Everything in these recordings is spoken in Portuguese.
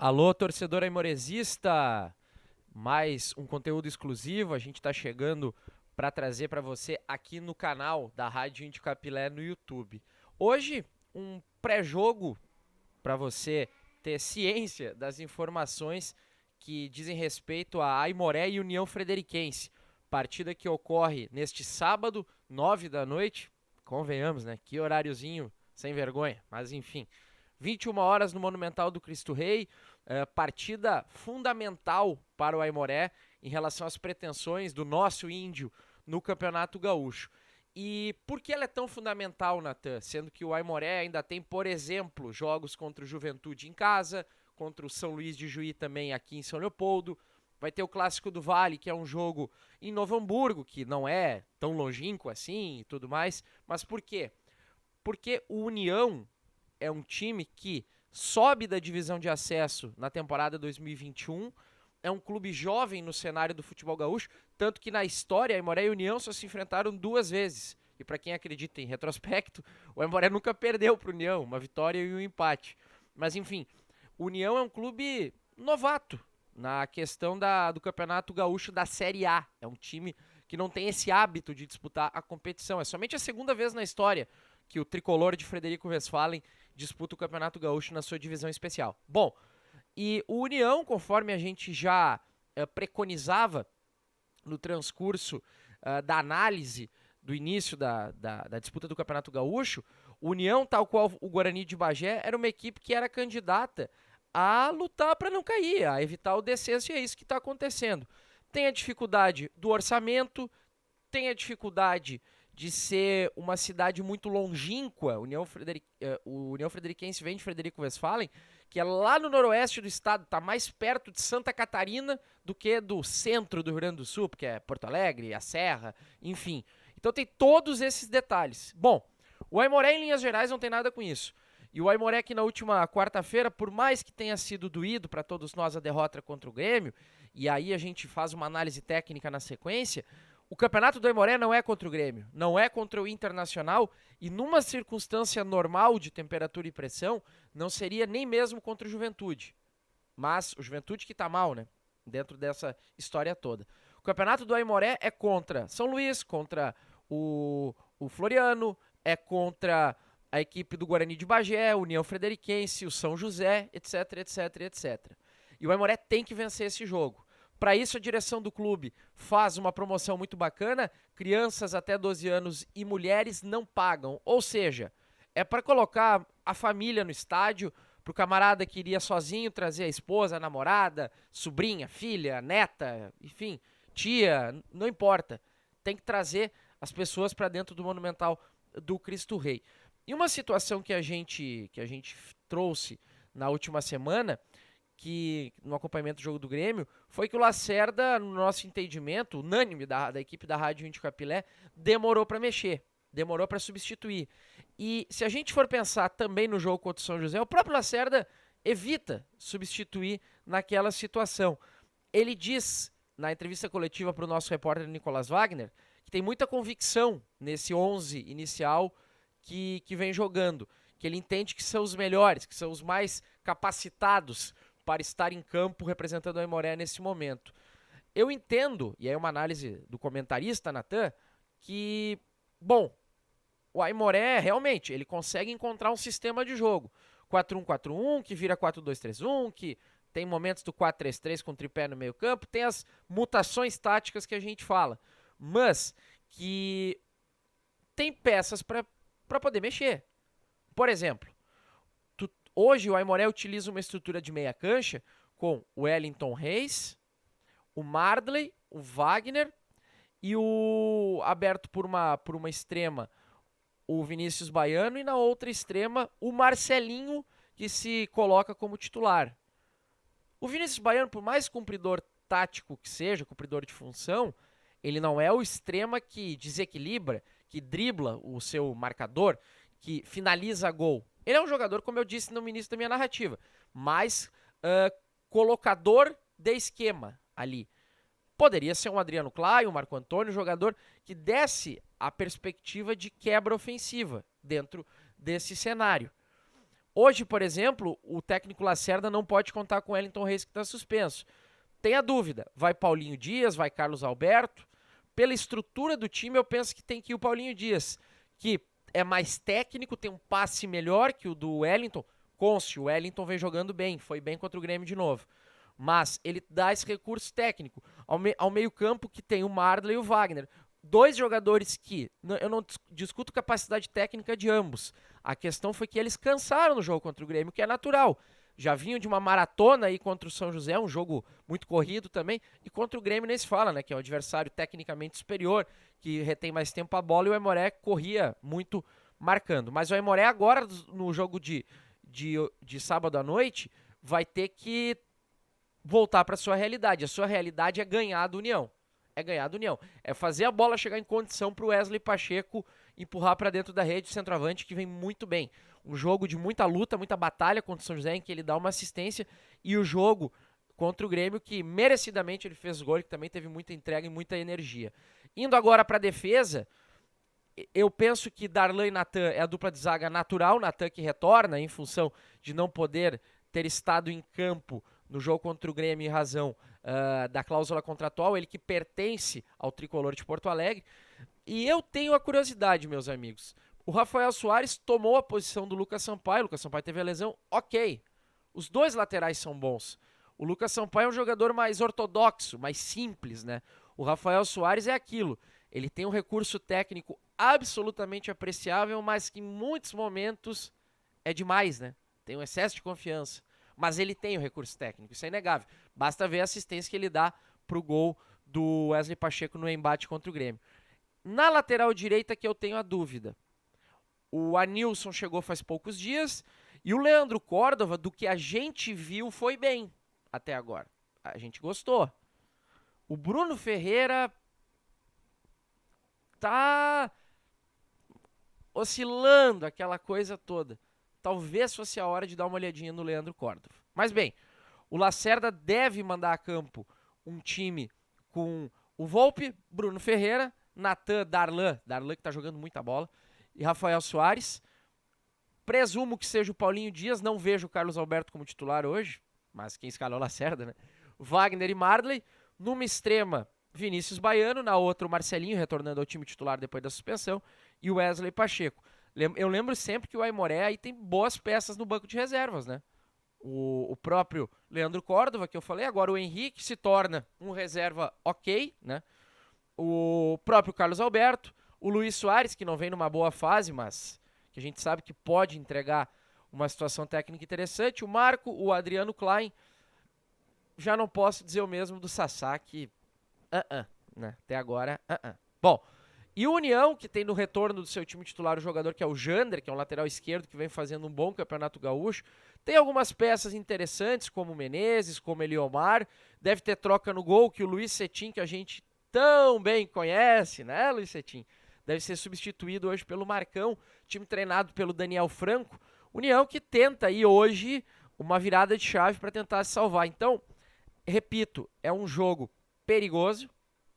Alô, torcedor aimorezista! Mais um conteúdo exclusivo, a gente está chegando para trazer para você aqui no canal da Rádio Índio Capilé no YouTube. Hoje, um pré-jogo para você ter ciência das informações que dizem respeito a Aimoré e União Frederiquense. Partida que ocorre neste sábado, 9 da noite. Convenhamos, né? Que horáriozinho sem vergonha, mas enfim. 21 horas no Monumental do Cristo Rei. Partida fundamental para o Aimoré em relação às pretensões do nosso índio no Campeonato Gaúcho. E por que ela é tão fundamental, Natan? Sendo que o Aimoré ainda tem, por exemplo, jogos contra o Juventude em casa, contra o São Luís de Juí também aqui em São Leopoldo. Vai ter o Clássico do Vale, que é um jogo em Novo Hamburgo, que não é tão longínquo assim e tudo mais. Mas por quê? Porque o União é um time que sobe da divisão de acesso na temporada 2021, é um clube jovem no cenário do futebol gaúcho, tanto que na história a Aimoré e a União só se enfrentaram 2 vezes. E para quem acredita em retrospecto, o Aimoré nunca perdeu para o União, uma vitória e um empate. Mas enfim, o União é um clube novato na questão do Campeonato Gaúcho da Série A. É um time que não tem esse hábito de disputar a competição. É somente a segunda vez na história que o tricolor de Frederico Westphalen disputa o Campeonato Gaúcho na sua divisão especial. Bom, e o União, conforme a gente já preconizava no transcurso da análise do início da disputa do Campeonato Gaúcho, o União, tal qual o Guarani de Bagé, era uma equipe que era candidata a lutar para não cair, a evitar o descenso, e é isso que está acontecendo. Tem a dificuldade do orçamento, tem a dificuldade de ser uma cidade muito longínqua. O União Frederiquense vem de Frederico Westphalen, que é lá no noroeste do estado, está mais perto de Santa Catarina do que do centro do Rio Grande do Sul, porque é Porto Alegre, a Serra, enfim. Então tem todos esses detalhes. Bom, o Aimoré em linhas gerais não tem nada com isso. E o Aimoré que na última quarta-feira, por mais que tenha sido doído para todos nós a derrota contra o Grêmio, e aí a gente faz uma análise técnica na sequência, o campeonato do Aimoré não é contra o Grêmio, não é contra o Internacional, e numa circunstância normal de temperatura e pressão, não seria nem mesmo contra o Juventude. Mas o Juventude que tá mal, né? Dentro dessa história toda. O campeonato do Aimoré é contra São Luís, contra o Floriano, é contra a equipe do Guarani de Bagé, União Frederiquense, o São José, etc, etc, etc. E o Aimoré tem que vencer esse jogo. Para isso, a direção do clube faz uma promoção muito bacana. Crianças até 12 anos e mulheres não pagam. Ou seja, é para colocar a família no estádio, para o camarada que iria sozinho trazer a esposa, a namorada, sobrinha, filha, neta, enfim, tia, não importa. Tem que trazer as pessoas para dentro do Monumental do Cristo Rei. E uma situação que a gente trouxe na última semana, que no acompanhamento do jogo do Grêmio, foi que o Lacerda, no nosso entendimento, unânime da equipe da Rádio Índio Capilé, demorou para mexer, demorou para substituir. E se a gente for pensar também no jogo contra o São José, o próprio Lacerda evita substituir naquela situação. Ele diz, na entrevista coletiva para o nosso repórter Nicolas Wagner, que tem muita convicção nesse 11 inicial que vem jogando, que ele entende que são os melhores, que são os mais capacitados para estar em campo representando o Aimoré nesse momento. Eu entendo, e aí é uma análise do comentarista, Natan, que, bom, o Aimoré, realmente, ele consegue encontrar um sistema de jogo. 4-1-4-1, que vira 4-2-3-1, que tem momentos do 4-3-3 com tripé no meio campo, tem as mutações táticas que a gente fala, mas que tem peças para poder mexer. Por exemplo, hoje o Aimoré utiliza uma estrutura de meia cancha com o Wellington Reis, o Mardley, o Wagner e o aberto por uma extrema, o Vinícius Baiano, e na outra extrema o Marcelinho, que se coloca como titular. O Vinícius Baiano, por mais cumpridor tático que seja, cumpridor de função, ele não é o extrema que desequilibra, que dribla o seu marcador, que finaliza gol. Ele é um jogador, como eu disse no início da minha narrativa, mais colocador de esquema ali. Poderia ser um Adriano Clay, um Marco Antônio, um jogador que desse a perspectiva de quebra ofensiva dentro desse cenário. Hoje, por exemplo, o técnico Lacerda não pode contar com o Wellington Reis, que está suspenso. Tem a dúvida, vai Paulinho Dias, vai Carlos Alberto? Pela estrutura do time, eu penso que tem que ir o Paulinho Dias, que é mais técnico, tem um passe melhor que o do Wellington. Conste, o Wellington vem jogando bem, foi bem contra o Grêmio de novo. Mas ele dá esse recurso técnico. Ao meio campo que tem o Marley e o Wagner. Dois jogadores que, eu não discuto capacidade técnica de ambos. A questão foi que eles cansaram no jogo contra o Grêmio, que é natural. Já vinham de uma maratona aí contra o São José, um jogo muito corrido também, e contra o Grêmio nem se fala, né, que é um adversário tecnicamente superior, que retém mais tempo a bola, e o Aimoré corria muito marcando. Mas o Aimoré agora, no jogo de sábado à noite, vai ter que voltar para sua realidade. A sua realidade é ganhar do União. É ganhar do União. É fazer a bola chegar em condição para o Wesley Pacheco empurrar para dentro da rede, o centroavante que vem muito bem. Um jogo de muita luta, muita batalha contra o São José, em que ele dá uma assistência, e o jogo contra o Grêmio, que merecidamente ele fez gol, que também teve muita entrega e muita energia. Indo agora para a defesa, eu penso que Darlan e Natan é a dupla de zaga natural, Natan que retorna em função de não poder ter estado em campo no jogo contra o Grêmio em razão da cláusula contratual, ele que pertence ao tricolor de Porto Alegre. E eu tenho a curiosidade, meus amigos. O Rafael Soares tomou a posição do Lucas Sampaio. O Lucas Sampaio teve a lesão, ok. Os dois laterais são bons. O Lucas Sampaio é um jogador mais ortodoxo, mais simples, né? O Rafael Soares é aquilo. Ele tem um recurso técnico absolutamente apreciável, mas que em muitos momentos é demais, né? Tem um excesso de confiança. Mas ele tem o recurso técnico, isso é inegável. Basta ver a assistência que ele dá pro gol do Wesley Pacheco no embate contra o Grêmio. Na lateral direita que eu tenho a dúvida. O Anilson chegou faz poucos dias e o Leandro Córdova, do que a gente viu, foi bem até agora. A gente gostou. O Bruno Ferreira tá oscilando, aquela coisa toda. Talvez fosse a hora de dar uma olhadinha no Leandro Córdova. Mas bem, o Lacerda deve mandar a campo um time com o Volpe, Bruno Ferreira, Natan, Darlan que tá jogando muita bola, e Rafael Soares. Presumo que seja o Paulinho Dias, não vejo o Carlos Alberto como titular hoje, mas quem escalou o Lacerda, né? Wagner e Marley. Numa extrema, Vinícius Baiano, na outra o Marcelinho, retornando ao time titular depois da suspensão, e o Wesley Pacheco. Eu lembro sempre que o Aimoré aí tem boas peças no banco de reservas, né? O próprio Leandro Córdova, que eu falei, agora o Henrique se torna um reserva ok, né? O próprio Carlos Alberto, o Luiz Soares, que não vem numa boa fase, mas que a gente sabe que pode entregar uma situação técnica interessante, o Marco, o Adriano Klein. Já não posso dizer o mesmo do Sassá, que né? Até agora, Bom, e o União, que tem no retorno do seu time titular o jogador que é o Jander, que é um lateral esquerdo que vem fazendo um bom campeonato gaúcho. Tem algumas peças interessantes, como o Menezes, como Eliomar. Deve ter troca no gol, que o Luiz Cetim, que a gente tão bem conhece, né, Luiz Cetim? Deve ser substituído hoje pelo Marcão, time treinado pelo Daniel Franco. União que tenta aí hoje uma virada de chave para tentar se salvar. Então, repito, é um jogo perigoso.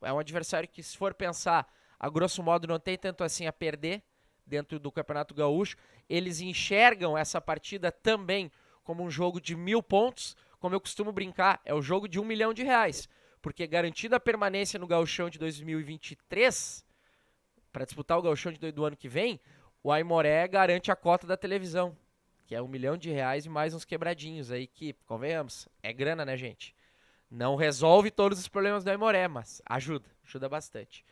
É um adversário que, se for pensar, a grosso modo não tem tanto assim a perder dentro do Campeonato Gaúcho. Eles enxergam essa partida também como um jogo de 1.000 pontos. Como eu costumo brincar, é o jogo de R$1 milhão. Porque garantida a permanência no Gauchão de 2023, para disputar o Gauchão do ano que vem, o Aimoré garante a cota da televisão, que é R$1 milhão e mais uns quebradinhos aí que, convenhamos, é grana, né, gente? Não resolve todos os problemas do Aimoré, mas ajuda bastante.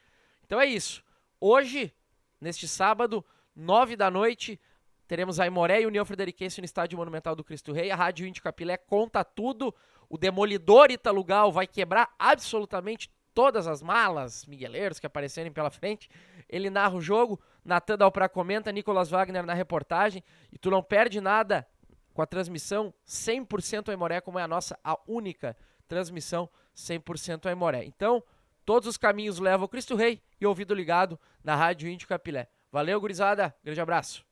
Então é isso. Hoje, neste sábado, 9 da noite, teremos Aimoré e União Frederiquense no Estádio Monumental do Cristo Rei. A Rádio Índio Capilé conta tudo. O demolidor Ítalo Gal vai quebrar absolutamente todas as malas, migueleiros que aparecerem pela frente. Ele narra o jogo, Natan Dalprá comenta, Nicolas Wagner na reportagem. E tu não perde nada com a transmissão 100% Aimoré, como é a única transmissão 100% Aimoré. Então, todos os caminhos levam ao Cristo Rei e ouvido ligado na Rádio Índio Capilé. Valeu, gurizada. Grande abraço.